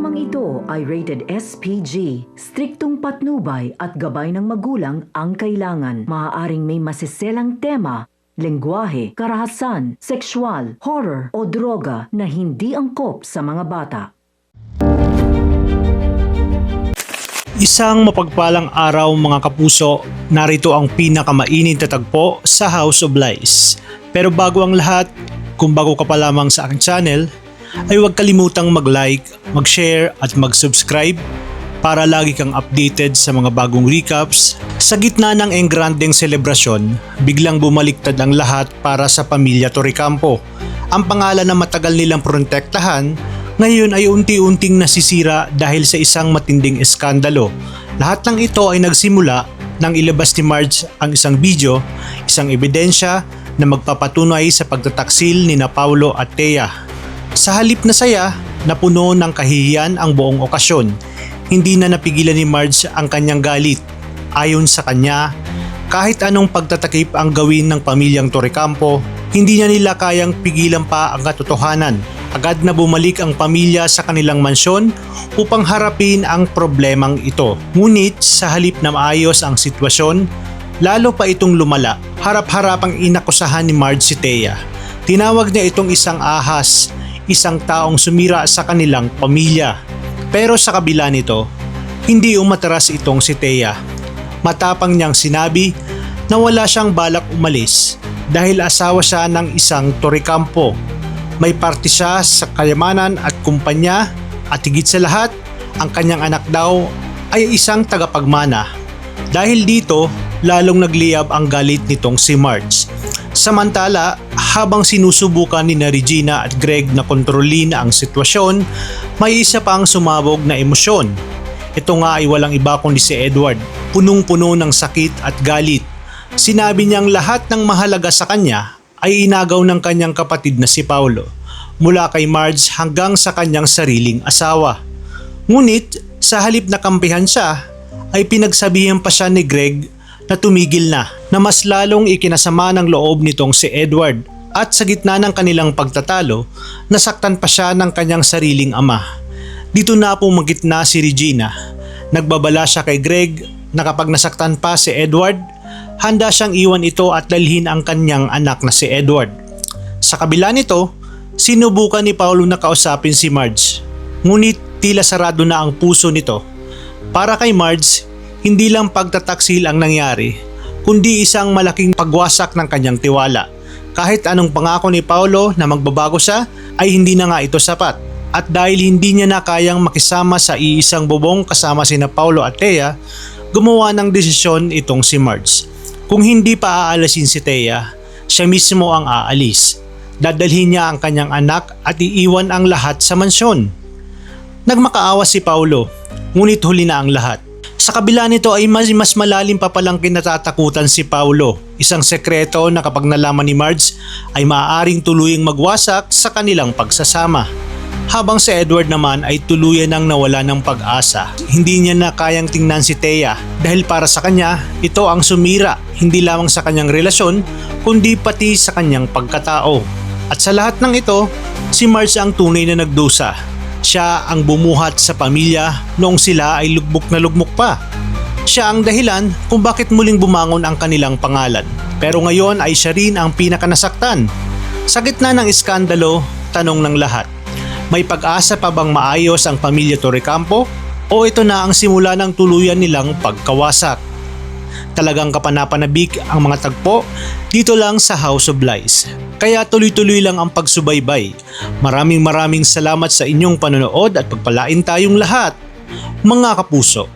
Programang ito ay rated SPG. Striktong patnubay at gabay ng magulang ang kailangan. Maaaring may masiselang tema, lengguwahe, karahasan, sexual, horror o droga na hindi angkop sa mga bata. Isang mapagpalang araw mga kapuso, narito ang pinakamainit na tagpo sa House of Lies. Pero bago ang lahat, kung bago ka pa lamang sa aking channel, ay huwag kalimutang mag-like, mag-share at mag-subscribe para lagi kang updated sa mga bagong recaps. Sa gitna ng engrandeng selebrasyon, biglang bumaliktad ang lahat para sa pamilya Torrecampo. Ang pangalan na matagal nilang protektahan, ngayon ay unti-unting nasisira dahil sa isang matinding eskandalo. Lahat ng ito ay nagsimula nang ilabas ni Marge ang isang video, isang ebidensya na magpapatunay sa pagtataksil ni Paulo at Thea. Sa halip na saya, napuno ng kahihiyan ang buong okasyon. Hindi na napigilan ni Marge ang kanyang galit. Ayon sa kanya, kahit anong pagtatakip ang gawin ng pamilyang Torrecampo, hindi na nila kayang pigilan pa ang katotohanan. Agad na bumalik ang pamilya sa kanilang mansyon upang harapin ang problemang ito. Ngunit sa halip na maayos ang sitwasyon, lalo pa itong lumala. Harap-harapang inakusahan ni Marge si Thea. Tinawag niya itong isang ahas, isang taong sumira sa kanilang pamilya. Pero sa kabila nito, hindi umatras itong si Thea. Matapang niyang sinabi na wala siyang balak umalis dahil asawa siya ng isang Torrecampo. May parte siya sa kayamanan at kumpanya at higit sa lahat, ang kanyang anak daw ay isang tagapagmana. Dahil dito, lalong nagliyab ang galit nitong si Marge. Samantala, habang sinusubukan ni Regina at Greg na kontrolin ang sitwasyon, may isa pang sumabog na emosyon. Ito nga ay walang iba kundi si Edward, punong-puno ng sakit at galit. Sinabi niyang lahat ng mahalaga sa kanya ay inagaw ng kanyang kapatid na si Paulo, mula kay Marge hanggang sa kanyang sariling asawa. Ngunit sa halip na kampihan siya, ay pinagsabihan pa siya ni Greg na tumigil na mas lalong ikinasama ng loob nitong si Edward. At sa gitna ng kanilang pagtatalo, nasaktan pa siya ng kanyang sariling ama. Dito na pumagitna si Regina. Nagbabala siya kay Greg na kapag nasaktan pa si Edward, handa siyang iwan ito at dalhin ang kanyang anak na si Edward. Sa kabila nito, sinubukan ni Paulo na kausapin si Marge. Ngunit tila sarado na ang puso nito. Para kay Marge, hindi lang pagtataksil ang nangyari, kundi isang malaking pagwasak ng kanyang tiwala. Kahit anong pangako ni Paulo na magbabago siya, ay hindi na nga ito sapat. At dahil hindi niya na kayang makisama sa iisang bubong kasama sina Paulo at Thea, gumawa ng desisyon itong si Marge. Kung hindi pa aalasin si Thea, siya mismo ang aalis. Dadalhin niya ang kanyang anak at iiwan ang lahat sa mansyon. Nagmakaawa si Paulo, ngunit huli na ang lahat. Sa kabila nito ay mas malalim pa palang kinatatakutan si Paulo. Isang sekreto na kapag nalaman ni Marge ay maaaring tuluyang magwasak sa kanilang pagsasama. Habang si Edward naman ay tuluyan nang nawala ng pag-asa. Hindi niya na kayang tingnan si Thea dahil para sa kanya ito ang sumira hindi lamang sa kanyang relasyon kundi pati sa kanyang pagkatao. At sa lahat ng ito, si Marge ang tunay na nagdusa. Siya ang bumuhat sa pamilya noong sila ay lugmok na lugmok pa. Siya ang dahilan kung bakit muling bumangon ang kanilang pangalan. Pero ngayon ay siya rin ang pinakanasaktan. Sa gitna ng iskandalo, tanong ng lahat, may pag-asa pa bang maayos ang pamilya Torrecampo? O ito na ang simula ng tuluyan nilang pagkawasak? Talagang kapanapanabik ang mga tagpo dito lang sa House of Lies. Kaya tuloy-tuloy lang ang pagsubaybay. Maraming salamat sa inyong panonood at pagpalain tayong lahat, mga kapuso.